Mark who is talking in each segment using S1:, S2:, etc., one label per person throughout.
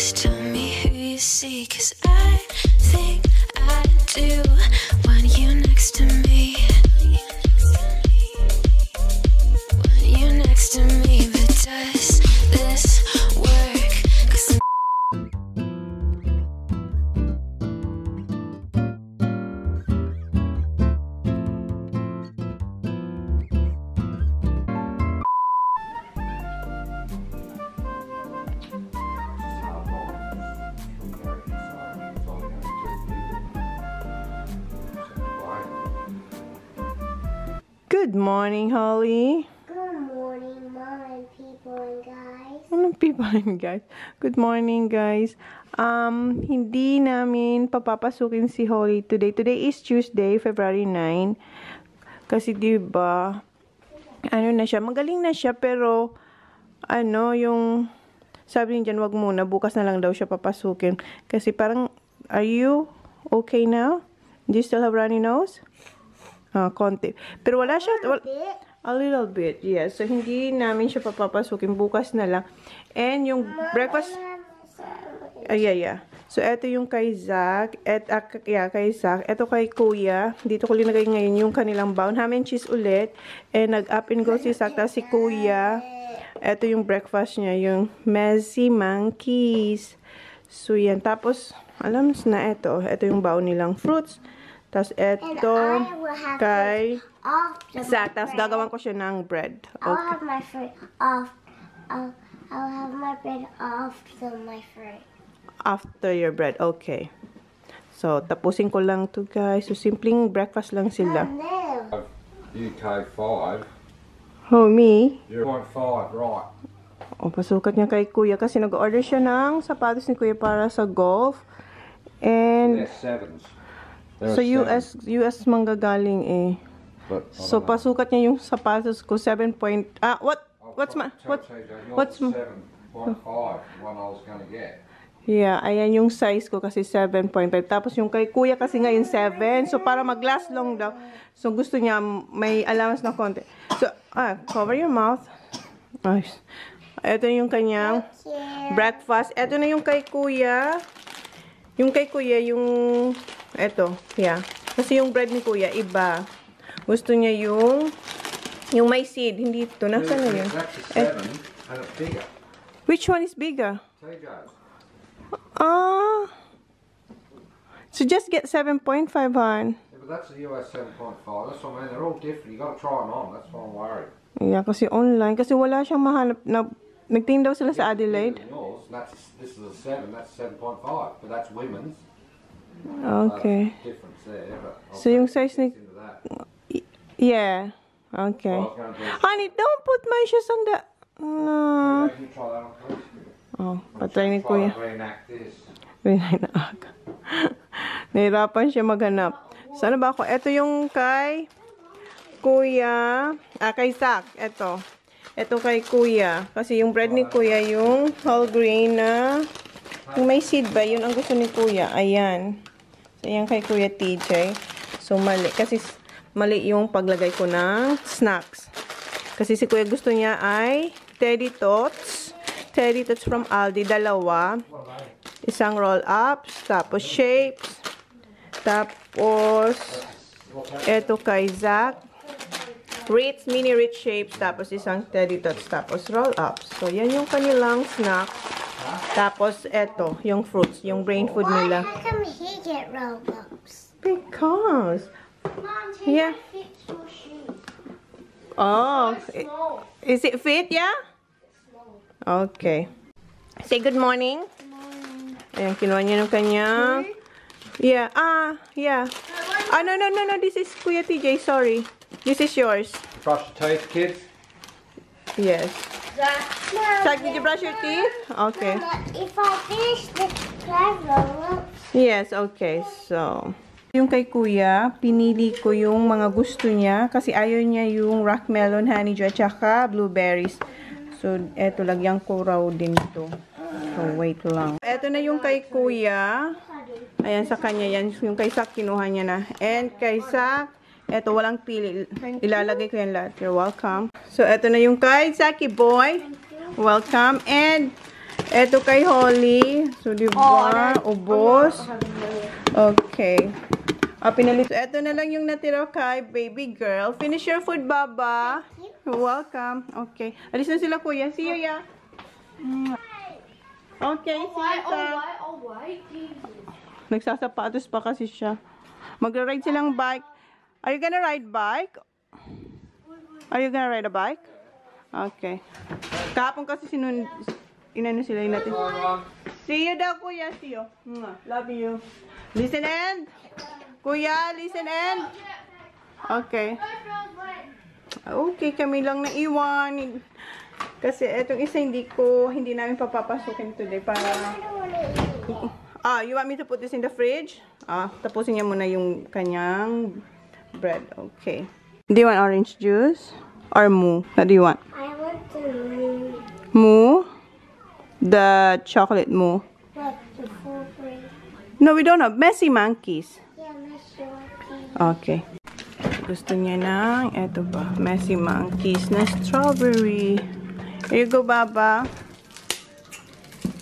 S1: Just tell me who you see, 'cause I think I do when you're next to me. When you're next to me, but does this work? 'Cause
S2: Good morning, Holly.
S3: Good morning, Mom and people and guys.
S2: Anong people and guys? Good morning, guys. Hindi namin papapasukin si Holly today. Today is Tuesday, February 9. Kasi diba, ano na siya, magaling na siya, pero yung sabi niya dyan, wag muna, bukas na lang daw siya papasukin. Kasi parang, are you okay now? Do you still have runny nose? Konti. Pero wala siya. A little bit, yes. So, hindi namin siya papapasukin. Bukas na lang. And yung breakfast. Yeah. So, eto yung kay Zach. Kay Zach. Eto kay Kuya. Dito ko linagay ngayon yung kanilang bound. Ham and cheese ulit. And nag-up and go si Zach. Tapos si Kuya. Eto yung breakfast niya. Yung messy monkeys. So, yan. Tapos, alam na eto. Eto yung bound nilang fruits. Tapos, eto, kay Zach. Tapos, gagawan ko siya ng bread. Okay.
S3: I'll have my fruit off. I'll have my bread after my fruit.
S2: After your bread. Okay. So, tapusin ko lang to guys. So, simpleng breakfast lang sila.
S3: No.
S4: UK 5.
S2: Oh, me?
S4: You're 0.5, right.
S2: O, pasukat niya kay Kuya kasi nag-order siya ng sapatos ni Kuya para sa golf. And,
S4: They're 7s.
S2: so, US manggagaling eh. So, pasukat niya yung sapatos ko, 7 point, what's
S4: 7.5, one I was gonna get.
S2: Yeah, ayan yung size ko kasi 7.5. Tapos yung kay Kuya kasi ngayon 7. So, para mag-last long daw. So, gusto niya may allowance na konti. So, cover your mouth. Nice. Ito yung kanyang breakfast. Ito na yung kay Kuya. Yung kay Kuya, eto, yeah. Kasi yung bread ni Kuya, iba. Gusto niya yung may seed. Hindi ito. Nasaan na yun?
S4: That's a 7 and it's bigger.
S2: Which one is bigger?
S4: TJ's.
S2: So just get 7.5, hon.
S4: Yeah, but that's a US 7.5. That's what I mean. They're all different. You got to try them on. That's why I'm worried.
S2: Yeah, kasi online. Kasi wala siyang mahanap na... Nagtingin daw sila sa Adelaide.
S4: Yours, this is a 7. That's 7.5. But that's women's.
S2: Okay.
S4: Difference there. But
S2: So yung size ni...
S4: into that.
S2: Yeah. Okay. Honey, don't put my shoes on the... No.
S4: You try that on, please.
S2: Oh, patay ni Kuya.
S4: Reenact this.
S2: Reenact. Nahirapan siya maghanap. Sana ba ako? Ito yung kay Kuya. Kay Zach. Ito kay Kuya. Kasi yung bread ni Kuya, yung whole grain na... Yung may seed ba? Yun ang gusto ni Kuya. Ayan. So, yan kay Kuya TJ. So, mali. Kasi mali yung paglagay ko ng snacks. Kasi si Kuya gusto niya ay Teddy Tots. Teddy Tots from Aldi. Dalawa. Isang roll-ups. Tapos shapes. Tapos eto kay Zach. Ritz, mini Ritz shapes. Tapos isang Teddy Tots. Tapos roll-ups. So, yan yung kanilang snack. Tapos eto, yung fruits. Yung brain food nila.
S3: How come he get roll-ups?
S2: Because...
S3: Mom,
S2: Yeah.
S3: fits your shoe.
S2: Oh,
S3: Small.
S2: is it fit? Yeah? Okay. Say good morning.
S3: Good morning.
S2: Ayan, kinuha niya ng kanyang... Yeah. Yeah. No. This is Kuya TJ. Sorry. This is yours.
S4: Brush your teeth, kids.
S2: Yes.
S3: Mom,
S2: Zach, did you brush your teeth? Okay.
S3: Mom, if I finish the roll-ups,
S2: Yes, okay. So, yung kay Kuya, pinili ko yung mga gusto niya kasi ayaw niya yung rock melon, honeydew, at saka blueberries. So, eto, lagyan ko raw din to. So, wait lang. Eto na yung kay Kuya. Ayan, sa kanya yan. Yung kay Zach, kinuha niya na. And kay Zach, eto, walang pili. Ilalagay ko yan lahat. You're welcome. So, eto na yung kay Zaki Boy. Welcome. And, Eto kay Holly. So, di ba? Ubos. Okay. Pinalito. Eto na lang yung natira kay baby girl. Finish your food, Baba. You're welcome. Okay. Alis na sila, kuya. See you, ya. Okay, see you, ta. Nagsasapatos pa kasi siya. Magra-ride silang bike. Are you gonna ride bike? Are you gonna ride a bike? Okay. Kahapon kasi inano sila yun natin. See you daw, kuya. See you. Love you. Listen and. Kuya, listen and. Okay. Okay, kami lang naiwan. Kasi etong isa hindi namin papapasukin today para... you want me to put this in the fridge? Tapusin niya muna yung kanyang bread. Okay. Do you want orange juice? Or moo? What do you want?
S3: I want the moo.
S2: Moo? The chocolate moo.
S3: What? The full cream?
S2: No, we don't have. Messy monkeys.
S3: Yeah, messy monkeys.
S2: Okay. Gusto niya ng, eto ba, messy monkeys na strawberry. Here you go, Baba.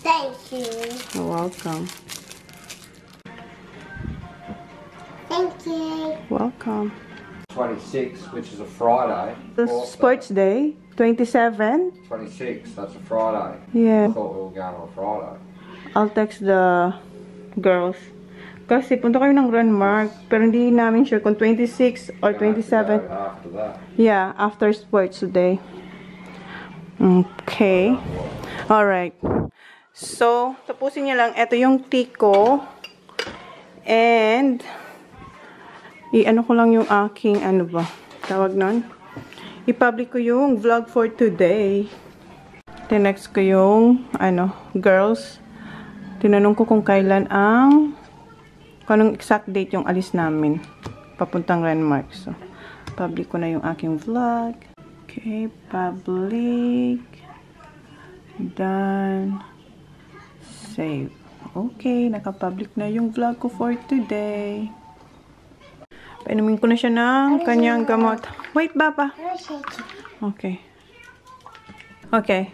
S3: Thank you.
S2: You're welcome.
S3: Thank you.
S2: Welcome.
S4: 26, which is a Friday.
S2: The sports day, 27.
S4: 26, that's a Friday.
S2: Yeah.
S4: I thought we were going on a Friday.
S2: I'll text the girls. Kasi punta kami ng Renmark, pero hindi namin sure kung 26 or 27.
S4: After that.
S2: Yeah, after sports today. Okay. Alright. So, tapusin niya lang. Ito yung tea ko. And, i-ano ko lang yung aking, ano ba, tawag nun? I-public ko yung vlog for today. Tinext ko yung, girls. Tinanong ko kung kailan kung anong exact date yung alis namin. Papuntang Renmark. So, public ko na yung aking vlog. Okay, public. Done. Save. Okay, nakapublic na yung vlog ko for today. Painumin ko na siya ng kanyang gamot. Wait, Baba. Okay. Okay.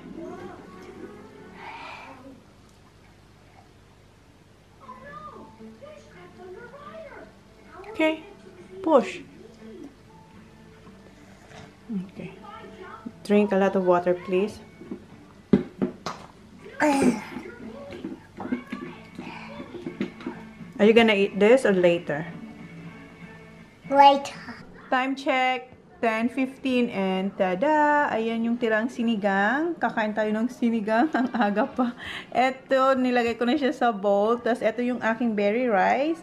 S2: Okay. Push. Okay. Drink a lot of water, please. Are you gonna eat this or later?
S3: Later.
S2: Time check, 10:15 and tada! Ayan yung tirang sinigang. Kakain tayo ng sinigang. Ang aga pa. Eto, nilagay ko na siya sa bowl. Tapos eto yung aking berry rice.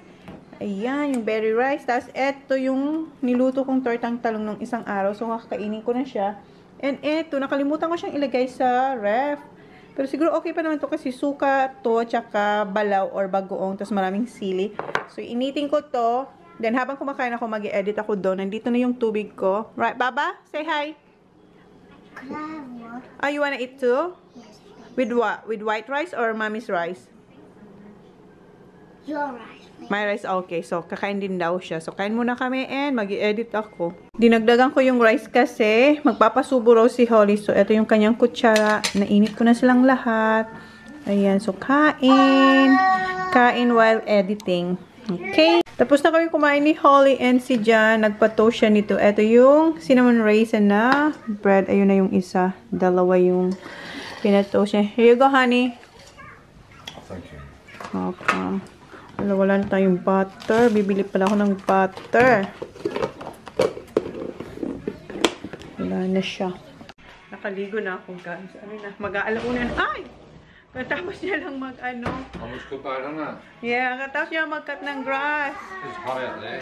S2: Ayan, yung berry rice. Tapos eto yung niluto kong tortang talong nung isang araw. So, kakainin ko na siya. And eto, nakalimutan ko siyang ilagay sa ref. Pero siguro okay pa naman to kasi suka to, tsaka balaw or bagoong. Tapos maraming sili. So, initin ko to. Then, habang kumakain ako, mag-i-edit ako doon. Nandito na yung tubig ko. Right, Baba? Say hi.
S3: Could I have one?
S2: Oh, you wanna eat too?
S3: Yes, please.
S2: With what? With white rice or mommy's rice?
S3: Your rice, please.
S2: My rice, okay. So, kakain din daw siya. So, kain muna kami and mag-i-edit ako. Dinagdagan ko yung rice kasi magpapasubo raw si Holly. So, ito yung kanyang kutsara. Nainit ko na silang lahat. Ayan. So, kain. Kain while editing. Okay. Tapos na kami kumain ni Holly and si Jan. Nagpa-toast siya nito. Ito yung cinnamon raisin na bread. Ayun na yung isa. Dalawa yung pinatoast niya. Here you go, honey.
S4: Thank you.
S2: Okay. Wala na tayong butter. Bibili pala ako ng butter. Wala na siya. Nakaligo na akong guys. Ano na? Mag-aalauna na. Ay! Katapos niya lang mag-ano.
S4: Almost good though, isn't it?
S2: Yeah, katapos niya mag-cut ng grass.
S4: It's hot out there.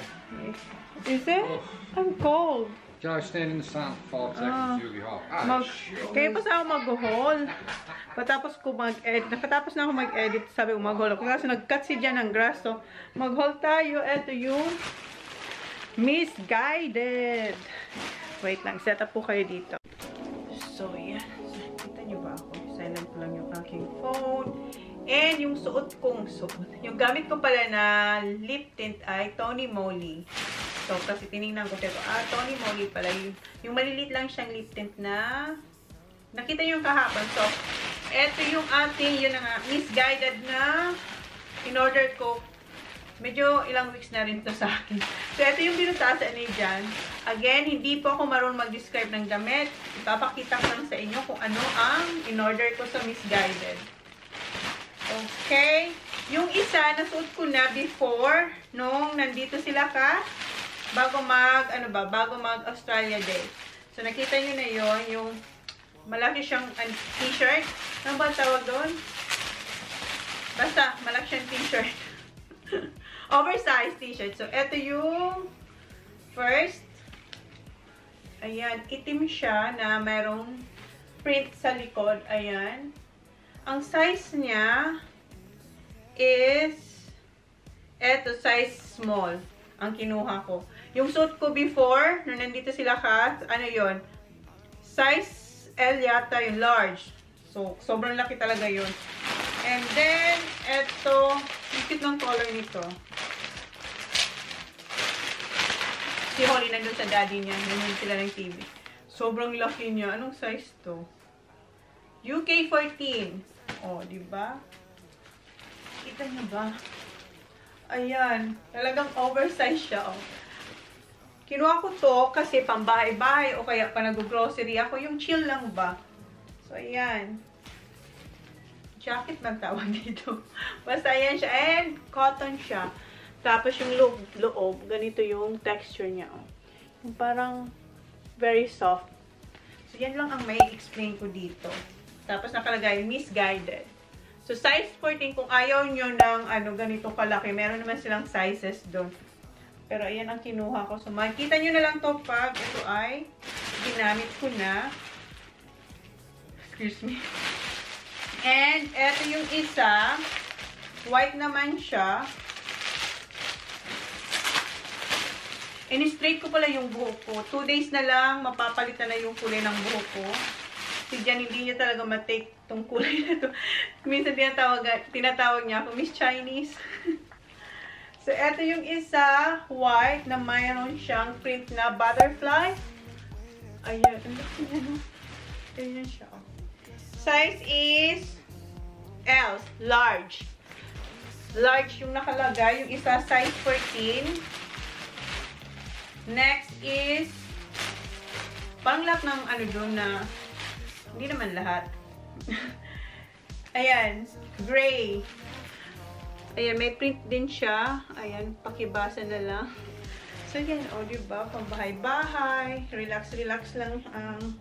S2: Is it? I'm cold.
S4: Go stand in the sun for 5 seconds, you'll be hot.
S2: Kaya pa sa ako mag-haul. Nakatapos na ako mag-edit, sabi ko mag-haul ako. Kasi nag-cut si Jan ng grass. So, mag-haul tayo. Ito yung Misguided. Wait lang, set up po kayo dito. So, yan. Kita nyo ba ako? Silent ko lang yung aking phone. And yung suot kong suot. Yung gamit ko pala na lip tint ay Tony Moly. So, kasi tinignan ko dito. Tony Moly pala. Yung malilit lang siyang lip tint na nakita nyo yung kahapon. So, Ito yung ating, yun na nga, misguided na in-order ko. Medyo ilang weeks na rin to sa akin. So, ito yung binutasan ni Jan. Again, hindi po ako marunong mag-describe ng damit. Ipapakita ko lang sa inyo kung ano ang in-order ko sa misguided. Okay. Yung isa, nasuot ko na before, nung nandito sila bago mag-Australia Day. So, nakita nyo na yon yung malaki siyang t-shirt. Ano ba tawag doon? Basta, malaki siyang t-shirt. Oversized t-shirt. So, ito yung first. Ayan, itim siya na mayroong print sa likod. Ayan. Ang size niya is eto, size small. Ang kinuha ko. Yung suit ko before, nung nandito sila ano yon, size L yata yung large. So, sobrang laki talaga yun. And then, eto, yung cute ng color nito. Si Holly nandun sa daddy niya. Nandun sila ng TV. Sobrang laki niya. Anong size to? UK 14. Oh, diba? Kita niyo ba? Ayan. Talagang oversize siya, oh. Kinuha ko to kasi pang bahay-bahay o kaya pa nag-grocery ako. Yung chill lang ba? So, ayan. Jacket man tawag dito. Basta ayan siya. And cotton siya. Tapos yung loob, ganito yung texture niya. Oh. Yung parang very soft. So, yan lang ang may explain ko dito. Tapos nakalagay, misguided. So, size 14, kung ayaw nyo ng ganito kalaki, meron naman silang sizes doon. Pero ayan ang kinuha ko. So, makikita nyo na lang to pag ito ay ginamit ko na. Excuse me. And, eto yung isa. White naman siya. In-straight ko pala yung buhok ko. 2 days na lang, mapapalitan na yung kulay ng buhok ko. Si Jan, hindi niya talaga matake tong kulay na to. Minsan tinatawag niya ako, Miss Chinese. So, eto yung isa, white, na mayroon siyang print na butterfly. Ayan, ayan siya. Size is L, large. Large yung nakalagay. Yung isa, size 14. Next is, parang lahat ng doon na, hindi naman lahat. Ayan, gray. Ayan, may print din siya. Ayan, pakibasa na lang. So, yan, o, diba? Pang bahay-bahay. Relax lang ang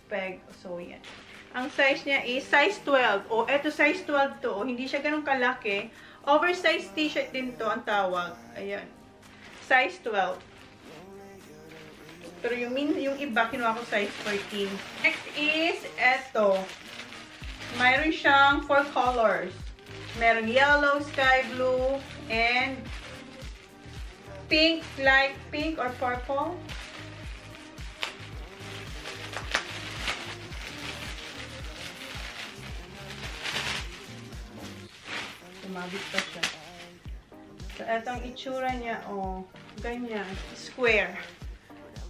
S2: peg. So, yan. Ang size niya is size 12. O, eto size 12 to. O, hindi siya ganun kalaki. Oversized t-shirt din to ang tawag. Ayan. Size 12. Pero yung iba, kinuha ko size 14. Next is, eto. Mayroon siyang 4 colors. Meron yellow, sky blue, and pink, light pink or purple. Tumabit pa siya. So, eto ang itsura niya, oh. Ganyan. Square.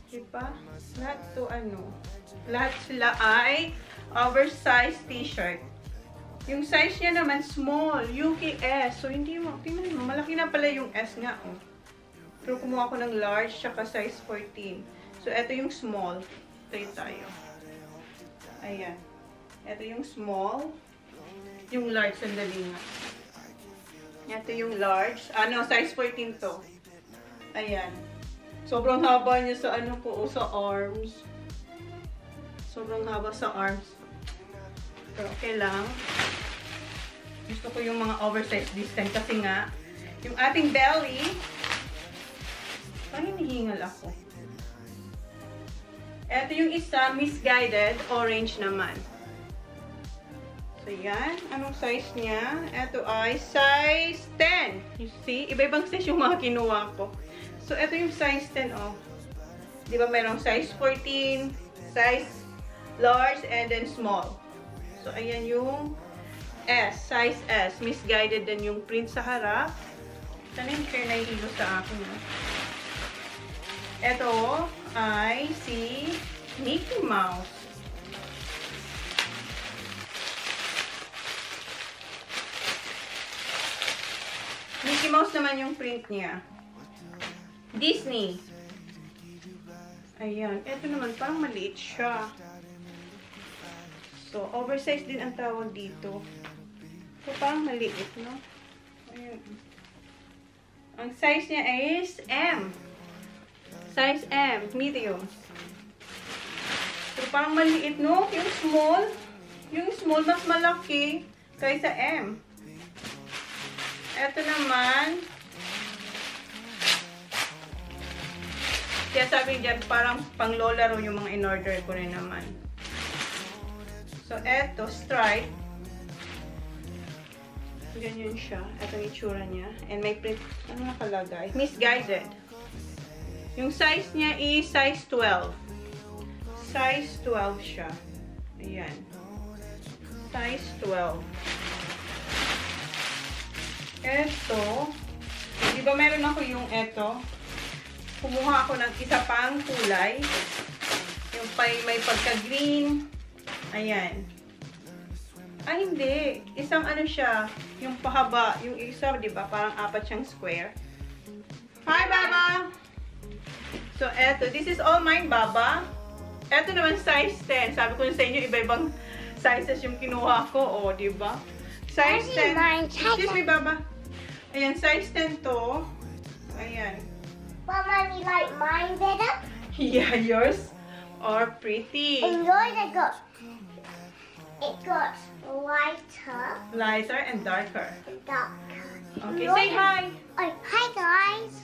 S2: Diba? Lahat to lahat sila ay oversized t-shirt. Yung size niya naman small, UKS. So, hindi mo, tingnan mo, malaki na pala yung S nga, oh. Pero kumuha ko ng large, tsaka size 14. So, ito yung small. Ito tayo. Ayan. Ito yung small. Yung large, sandali nga. Ito yung large. Size 14 to. Ayan. Sobrang haba niya sa sa arms. Sobrang haba sa arms. Pero okay lang. Gusto ko yung mga oversized this time kasi nga, yung ating belly, parang hinihingal ako. Ito yung isa, misguided, orange naman. So, yan. Anong size niya? Ito ay size 10. You see? Iba-ibang size yung mga kinuha ko. So, ito yung size 10, oh. Di ba mayroong size 14, size large, and then small. So, ayan yung S, size S. Misguided din yung print sa harap. Sana yung fair na hilo sa akin, oh. Ito ay si Mickey Mouse. Mickey Mouse naman yung print niya. Disney. Ayan. Ito naman, parang maliit siya. So, oversized din ang tawag dito. So, parang maliit, no? Ayan. Ang size niya is M. Size M. Medium. So, parang maliit, no? Yung small mas malaki kaysa M. Ito naman, kaya sabi dyan, parang pang-lolaro yung mga in-order ko rin naman. So, eto, stripe. Ganyan siya. Ito yung itsura niya. And may print, ano nakalagay? Misguided. Yung size niya is size 12. Size 12 siya. Ayan. Size 12. Eto. Di ba meron ako yung eto? Kumuha ako ng isa pang kulay. Yung may pagka-green. Ayan. Ay, hindi. Isang ano siya. Yung pahaba. Yung isa, di ba? Parang apat siyang square. Hi, Baba! So, eto. This is all mine, Baba. Eto naman, size 10. Sabi ko sa inyo, iba-ibang sizes yung kinuha ko. O, di ba? Size 10. Excuse me, Baba. Ayan, size 10 to. Ayan.
S3: Well, Mommy, like mine better?
S2: Yeah, yours are pretty.
S3: And yours, it got lighter.
S2: Lighter and darker.
S3: And darker.
S2: Okay,
S3: Yours
S2: say hi.
S3: Oh, hi, guys.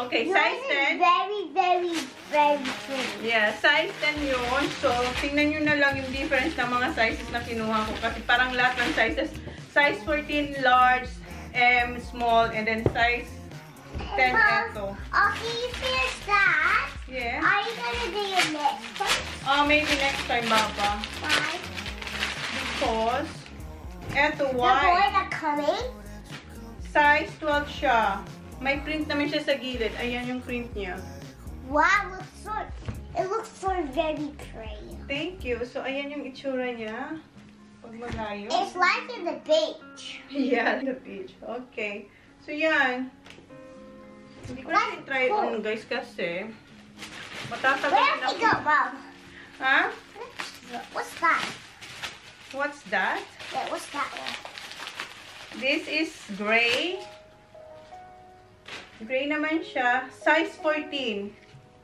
S2: Okay,
S3: Yours
S2: size
S3: is
S2: 10.
S3: very, very, very pretty.
S2: Yeah, size 10 yun. So, tingnan nyo na lang yung difference ng mga sizes na kinuha ko. Kasi parang lahat ng sizes. Size 14, large, M, small, and then size 10, eto.
S3: Okay, you finish that.
S2: Yeah.
S3: Are you gonna do your next one?
S2: Maybe next time, Baba.
S3: Why?
S2: Because, eto,
S3: The
S2: why?
S3: boys are coming.
S2: Size 12 siya. May print naman siya sa gilid. Ayan yung print niya.
S3: Wow, it looks so very pretty.
S2: Thank you. So, ayan yung itsura niya. Pag malayo.
S3: It's like in the beach.
S2: Yeah, the beach. Okay. So, yan. Hindi ko na try on, guys, kasi matatagal
S3: Where
S2: na
S3: did it go, Mom?
S2: Ha?
S3: What's that?
S2: What's that?
S3: Yeah, what's that one?
S2: This is gray. Gray naman siya. Size 14.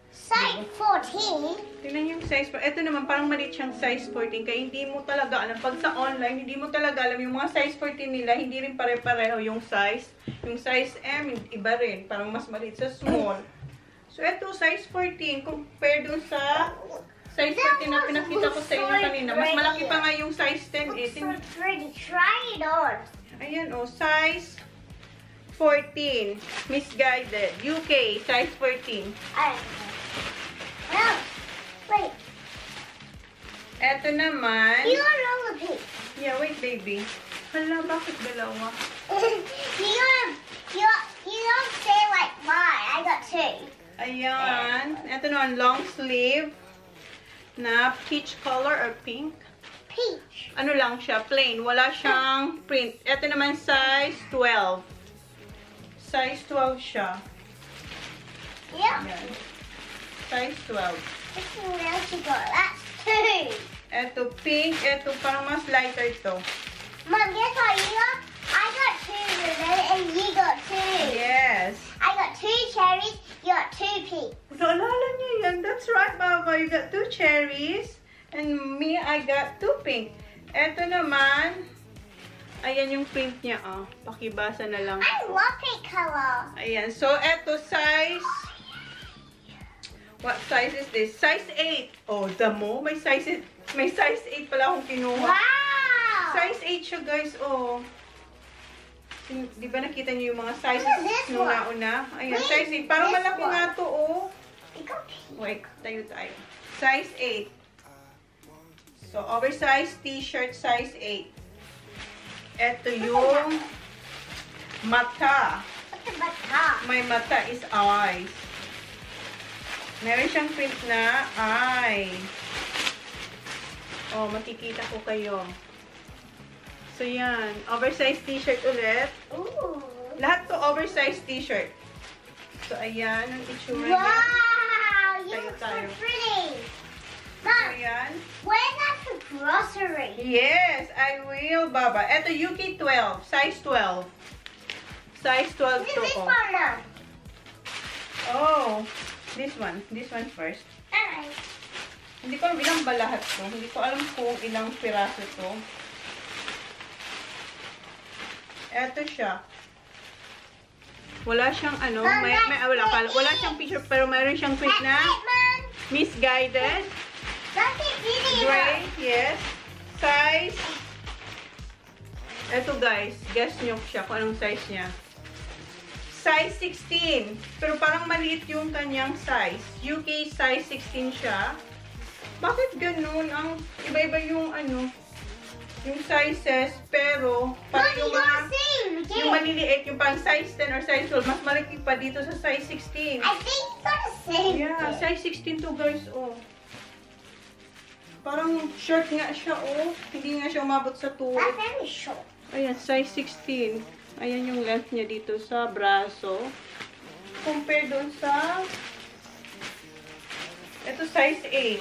S3: Size 14.
S2: Tingnan yung size. Ito naman, parang maliit siyang size 14. Kaya hindi mo talaga alam. Pag sa online, hindi mo talaga alam. Yung mga size 14 nila, hindi rin pare-pareho yung size. Yung size M, iba rin. Parang mas maliit sa small. So, ito, size 14. Compare dun sa size 14 na pinakita ko sa inyo kanina. Mas malaki pa nga yung size 10.
S3: Looks so pretty. Try it on.
S2: Ayan, oh, size 14. Misguided. UK, size 14.
S3: Well, wait.
S2: Eto naman.
S3: You got all the pink.
S2: Yeah, wait, baby. Hala, bakit dalawa?
S3: you don't say like mine. I got two.
S2: Ayan. Eto naman, long sleeve na peach color or pink.
S3: Peach.
S2: Ano lang siya, plain. Wala siyang print. Eto naman, size 12. Size 12 siya.
S3: Yeah.
S2: Ayan. Size 12.
S3: This is where else you got. That's two.
S2: Eto, pink. Eto, parang mas lighter to.
S3: Mom, guess what you got? I got two ribbons and you got two.
S2: Yes.
S3: I got two cherries. You got two pink.
S2: Naalala niyo yan. That's right, Baba. You got 2 cherries. And me, I got 2 pink. Eto naman, ayan yung print niya, oh. Pakibasa na lang.
S3: I love pink color.
S2: Ayan. So, eto, size... What size is this? Size 8. Oh, damo. May size 8 pala akong kinuha.
S3: Wow.
S2: Size 8 siya, guys. Oh. Di ba nakita niyo yung mga sizes
S3: What is this
S2: nung
S3: one?
S2: nauna? Ayan,
S3: Wait,
S2: size 8. Parang
S3: this
S2: malaki
S3: one.
S2: nga to, oh.
S3: I got pink.
S2: Wait, tayo. Size 8. So, oversized t-shirt, size 8. Ito yung mata.
S3: What's the bata?
S2: My mata is eyes. Meron siyang print na eye. Oh, makikita ko kayo. So, yan. Oversized t-shirt ulit.
S3: Ooh.
S2: Lahat to oversized t-shirt. So, ayan ang itsura niya.
S3: Wow! You look so
S2: Tayo.
S3: pretty.
S2: So,
S3: Mom,
S2: ayan.
S3: where's that for grocery?
S2: Yes, I will, Baba. Ito, UK 12. Size 12. Size 12
S3: This
S2: to.
S3: is for Mom.
S2: Oh, this one. This one first.
S3: Alright.
S2: Hindi ko alam ilang ba lahat to. Hindi ko alam kung ilang piraso to. Eto siya. Wala siyang ano, wala siyang picture, pero mayroon siyang print na
S3: Mom.
S2: misguided.
S3: That's it, video.
S2: Gray, yes. Size. Eto guys, guess nyo siya kung anong size niya. Size 16. Pero parang maliit yung kanyang size. UK size 16 siya. Bakit ganun? Ang iba-iba yung ano, yung sizes, pero parang yung mga, yung maliliit, yung parang size 10 or size 12, mas malaki pa dito sa size 16.
S3: I think it's the same.
S2: Yeah, size 16 to guys, oh. Parang short nga siya, oh. Hindi nga siya umabot sa tuhod.
S3: That's very short.
S2: Ayan, size 16. Ayan yung length niya dito sa braso. Compare doon sa... Ito, size 8.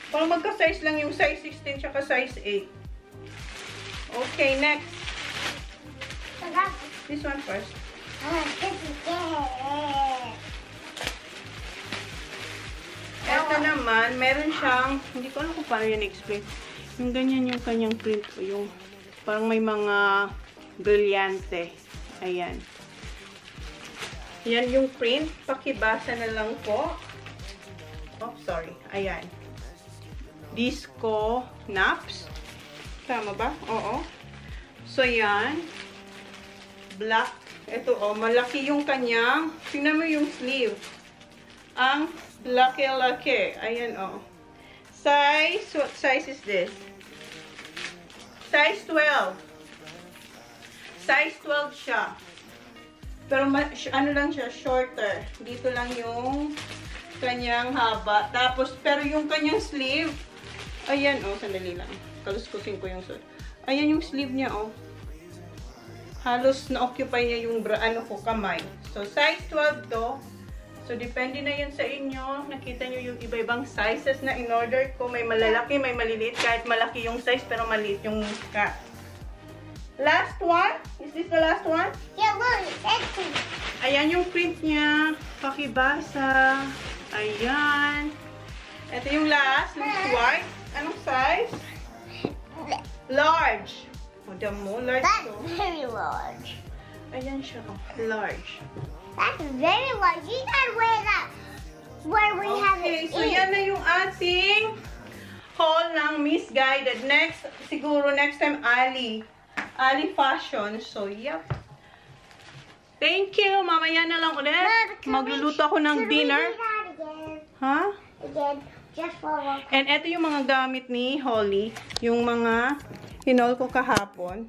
S2: Parang magka-size lang yung size 16 tsaka size 8. Okay, next.
S3: So that's
S2: This one first.
S3: this is it.
S2: Ito naman, meron siyang... Hindi ko alam kung paano yan explain. Yung ganyan yung kanyang print. Yung parang may mga brilyante. Ayan. Yan yung print. Pakibasa na lang po. Oh, sorry. Ayan. Disco naps. Tama ba? Oo. So, yan. Black. Ito, oh. Malaki yung kanyang. Tingnan mo yung sleeve. Ang laki-laki. Ayan, oh. Size. What size is this? Size 12. Size 12 siya. Pero, ano lang siya, shorter. Dito lang yung kanyang haba. Tapos, pero yung kanyang sleeve, ayan, oh, sandali lang. Kaluskusin ko yung suot. Ayan yung sleeve niya, oh. Halos na-occupy niya yung kamay. So, size 12 to. So, depende na yun sa inyo. Nakita nyo yung iba-ibang sizes na in-order ko. May malalaki, may maliliit. Kahit malaki yung size, pero maliit yung cut. Last one? Is this the last one?
S3: Yeah, look, it's empty.
S2: Ayan yung print niya. Pakibasa. Ayan. Ito yung last. Looks white. Anong size? Large. O, damo. Large
S3: That's
S2: to.
S3: very large.
S2: Ayan siya. Oh, large.
S3: That's very large. You gotta wear that where we have
S2: Okay,
S3: it.
S2: so yan na yung ating haul ng misguided. Next, siguro next time, Ali Fashion. So, yep. Thank you. Mamaya na lang ulit. Magluluto ako ng dinner. Ha?
S3: Again, just for one.
S2: And eto yung mga gamit ni Holly. Yung mga hinol ko kahapon.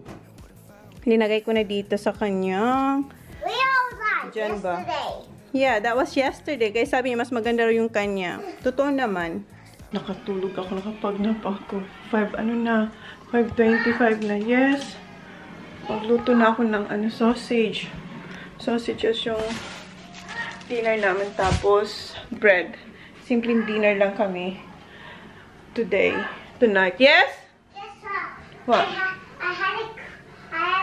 S2: Linagay ko na dito sa kanyang...
S3: We all that
S2: Diyan ba?
S3: yesterday.
S2: Yeah, that was yesterday. Kaya sabi niya, mas maganda raw yung kanya. Totoo naman. Nakatulog ako, nakapagnap ako. 5:25 na. Yes. Magluto na ako ng sausage. Sausages yung dinner namin. Tapos, bread. Simpleng dinner lang kami. Tonight. Yes?
S3: Guess what?
S2: What?
S3: I had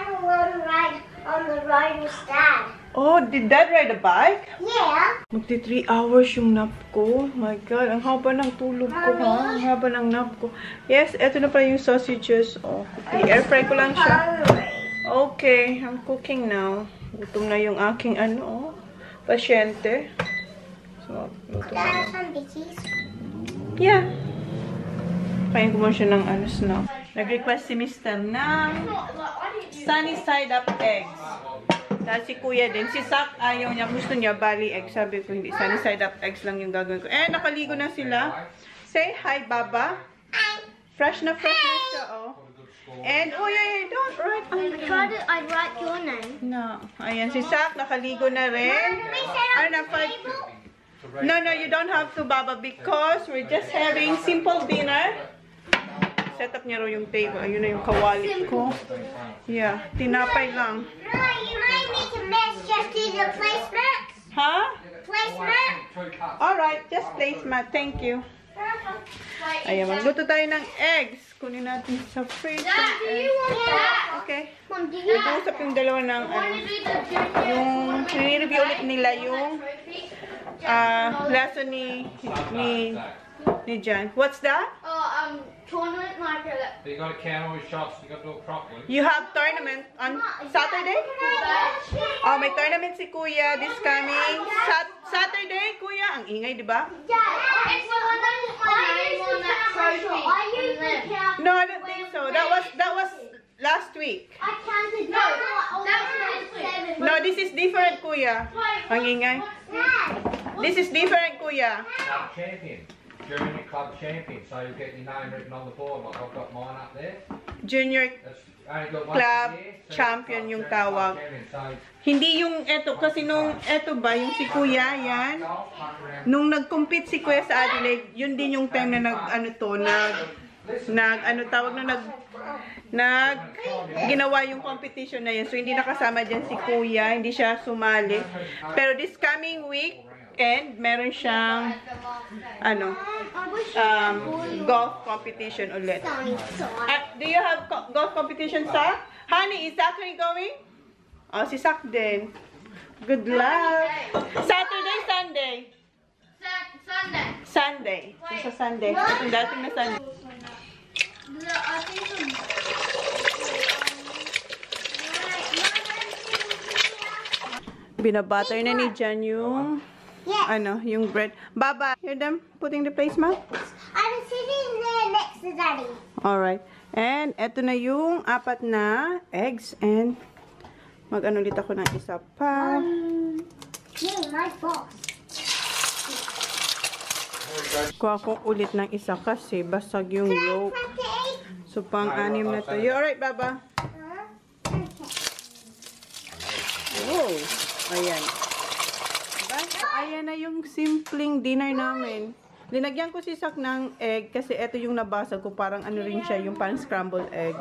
S3: a little ride on the ride with Dad.
S2: Oh, did Dad ride a bike?
S3: Yeah.
S2: Magti 3 hours yung nap ko. My God, ang haba ng tulog ko, ha? Ang haba ng nap ko. Yes, eto na pala yung sausages. Oh, i-air fry ko lang siya. Okay, I'm cooking now. Gutom na yung aking pasyente. So, luto na lang.
S3: Some bickies.
S2: Yeah. Kain ko mo siya ng snow. Nag-request si Mr. ng sunny side up eggs. Dahil si Kuya din. Si Sak, ayaw niya. Gusto niya bali eggs. Sabi ko, hindi. Sunny side up eggs lang yung gagawin ko. Eh, nakaligo na sila. Say hi, Baba. Fresh na siya, oh. And, oh, yeah, don't write.
S3: I'd write your name.
S2: No. Ayan, si Sak, nakaligo na rin. No, you don't have to, Baba, because we're just having simple dinner. Set up niya raw yung table. Ayun na yung kawali ko. Yeah, tinapay lang.
S3: No, you might need me to mix just do the placemats?
S2: Huh?
S3: Placemat?
S2: Alright, just placemat. Thank you. Ayan, magluto tayo ng eggs. Kunin natin sa fridge.
S3: Dad, do you want that?
S2: Okay.
S3: Mom, do you want
S2: Nag-uusap yung dalawa ng yung nire-review ulit nila yung lesson ni Jan. What's that?
S4: You got to count all your shots. You got to do it properly.
S2: You have tournament on Saturday? Oh, may tournament si Kuya this coming Saturday, Kuya. Ang ingay, di ba? No, I don't think so. That was last week.
S3: I counted that.
S2: No, this is different, Kuya. Ang ingay. This is different, Kuya.
S4: Club champion. Junior club champion. So you get your name written on the board like I've got mine up there.
S2: Junior
S4: That's only got one
S2: club
S4: year, so
S2: champion
S4: club
S2: yung
S4: junior club
S2: tawag.
S4: champion. So
S2: Hindi yung eto, kasi nung eto ba, yung si Kuya, yan. Nung nag-compete si Kuya sa Adelaide, yun din yung time na ginawa yung competition na yun. So, hindi nakasama dyan si Kuya, hindi siya sumali. Pero this coming week, meron siyang, golf competition ulit. Do you have golf competition, Sak? Honey, is Zachary going? Oh, si Sak din. Good luck. Saturday, Sunday? Sunday. So, sa Sunday. Itong dating na Sunday. Binabutter na ni Jan yung, yung bread. Baba, you're done putting the placemat?
S3: I'm sitting there next to Daddy.
S2: Alright. And, eto na yung 4 na eggs. And, mag-ano ulit ako ng isa pa.
S3: Hey, my boss.
S2: Kuha ko ulit ng isa kasi basag yung yolk. So, pang-anim na to. You alright, Baba? Oh, ayan. Diba? Ayan na yung simpleng dinner namin. Linagyan ko si Sak ng egg kasi ito yung nabasag ko. Parang ano rin siya, yung parang scrambled egg.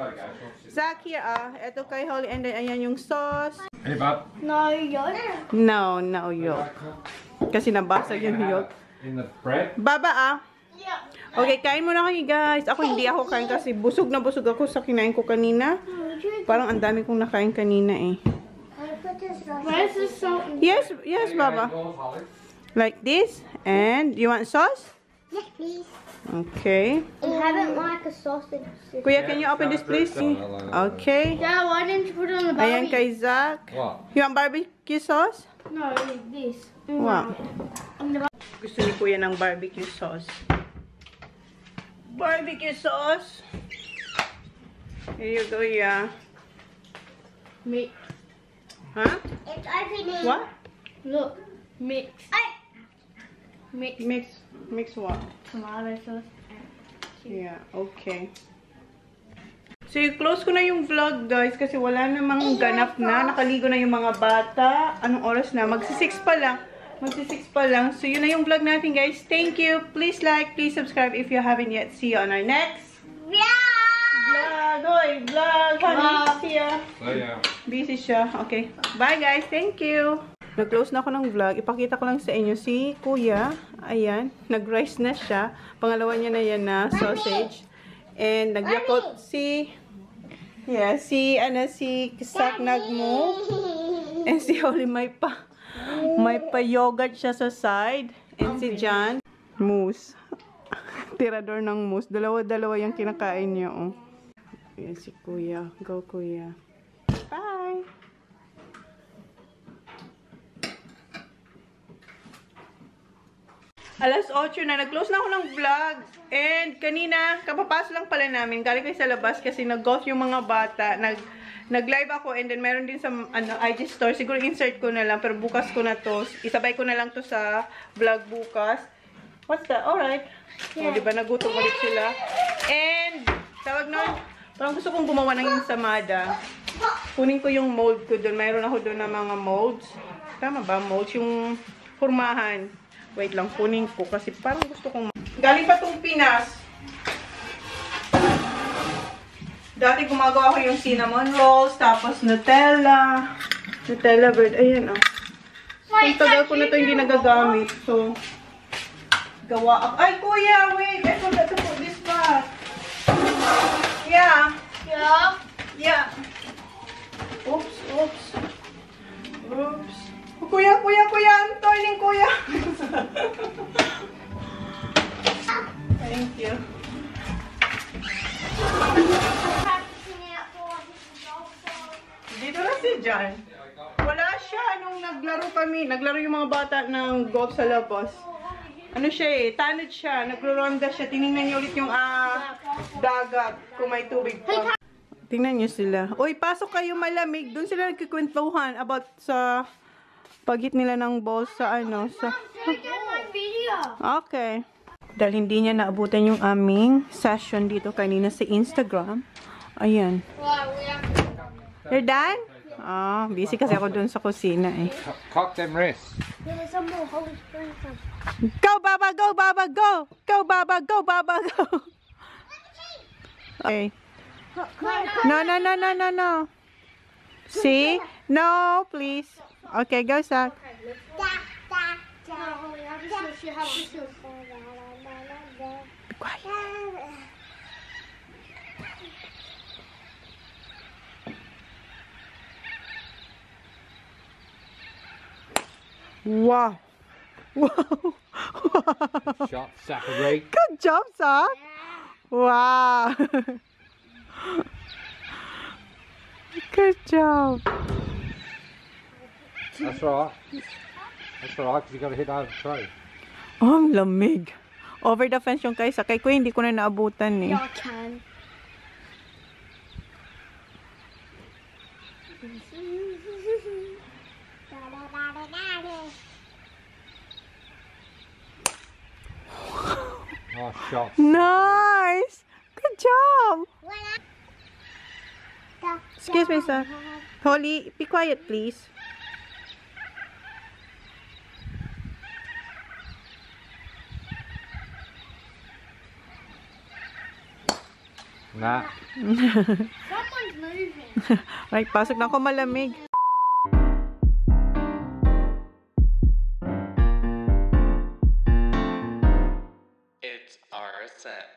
S2: Sak, here ito kay Holly. And then, ayan yung sauce.
S4: Hey, Bob.
S3: No yolk.
S2: No yolk. Kasi nabasag yung yolk.
S4: In the bread?
S2: Baba,
S3: Yeah.
S2: Okay, kain muna kayo, guys. Ako hindi ako kain kasi busog na busog ako sa kinain ko kanina. Parang ang dami kong nakain kanina eh.
S3: Where's the salt?
S2: Yes, Baba. Like this. And, you want sauce?
S3: Yes, please.
S2: Okay.
S3: You haven't like a sausage.
S2: Kuya, can you open this, please? Okay.
S3: Dad, why didn't you put it on the barbie?
S2: Ayan kay Zach.
S4: What?
S2: You want barbecue sauce?
S3: No, this.
S2: Wow. Gusto ni Kuya ng barbecue sauce. Barbecue sauce. Here you go, yeah.
S3: Mix.
S2: Huh?
S3: It's opening.
S2: What?
S3: Look. Mix. Mix.
S2: Mix what?
S3: Tomato sauce.
S2: Yeah, okay. So, close ko na yung vlog, guys, kasi wala namang ganap na. Nakaligo na yung mga bata. Anong oras na? Magsi-6 pa lang. So, yun na yung vlog natin, guys. Thank you. Please like, please subscribe if you haven't yet. See you on our next vlog. Oy, vlog. Honey, see ya.
S4: So, yeah.
S2: Busy siya. Okay. Bye, guys. Thank you. Nag-close na ako ng vlog. Ipakita ko lang sa inyo si Kuya. Ayan. Nag-rice na siya. Pangalawa niya na yan na sausage. And nag-yakot si Sak nag-move. And si Holly may pa yogurt siya sa side. And si John, mousse. Tirador ng mousse. Dalawa-dalawa yung kinakain niya. Oh. Ayan si Kuya. Go, Kuya. Bye! Alas 8 na. Nag-close na ako ng vlog. And kanina, kapapasok lang pala namin. Galing kayo sa labas kasi nag-golf yung mga bata. Nag-live ako and then meron din sa IG store. Siguro insert ko na lang. Pero bukas ko na to. Isabay ko na lang to sa vlog bukas. What's that? Alright. Yeah. O, diba? Nagutom ulit sila. And, tawag nun, parang gusto kong gumawa ng ensamada. Kunin ko yung mold ko doon. Mayroon ako doon na mga molds. Tama ba? Molds yung formahan. Wait lang, kunin ko kasi parang gusto kong... Galing pa tong Pinas. Dati gumagawa ko yung cinnamon rolls, tapos Nutella. Nutella bread. Ayan, oh. Ang tagal ko na ito hindi nagagamit. So, gawa ako. Ay, kuya, wait. I forgot to put this back. Yeah.
S3: Yeah.
S2: Yeah. Oops, oops. Oops. Oh, kuya, kuya, kuya. I'm turning, kuya. Thank you. Dito na si John. Wala siya nung naglaro kami. Naglaro yung mga bata ng golf sa labas. Ano siya eh, tanod siya. Nagro-ronda siya. Tinignan niyo ulit yung dagat kung may tubig pa. Tingnan niyo sila. Uy, pasok kayo malamig. Doon sila nagkikwentuhan about sa pag-hit nila ng balls sa ano. Sa... Okay. Dahil hindi niya naabutan yung aming session dito kanina sa Instagram. Ayan. You're done? Oh, busy kasi ako dun sa kusina eh.
S4: Cock them wrists.
S2: Go, Baba! Go, Baba! Go! Go, Baba! Go, Baba! Go! Okay. No, no, no, no, no, no. See? No, please. Okay, go, Zach. Be quiet. Wow. Wow.
S4: Shot, separate.
S2: Good job, Zach. Wow. Good job.
S4: That's right. That's right, because you got to hit over the tray.
S2: Oh, ang lamig. Over the fence yung kaysa. Kay Kuya, hindi ko na naabutan eh.
S3: Y'all can.
S4: Nice shot.
S2: Nice. Good job. Excuse me, sir. Holly, be quiet, please.
S4: Nah.
S3: Someone's moving.
S2: Right, pasok na ako malamig.
S5: It's RSM.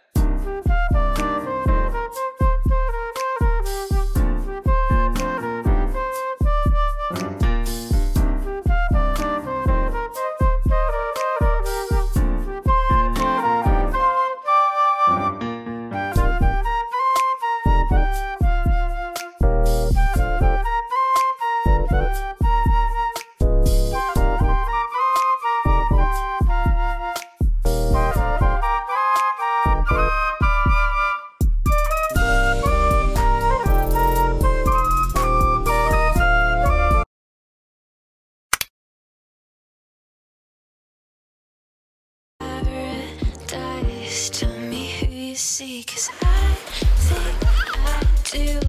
S1: Tell me who you see, 'cause I think I do.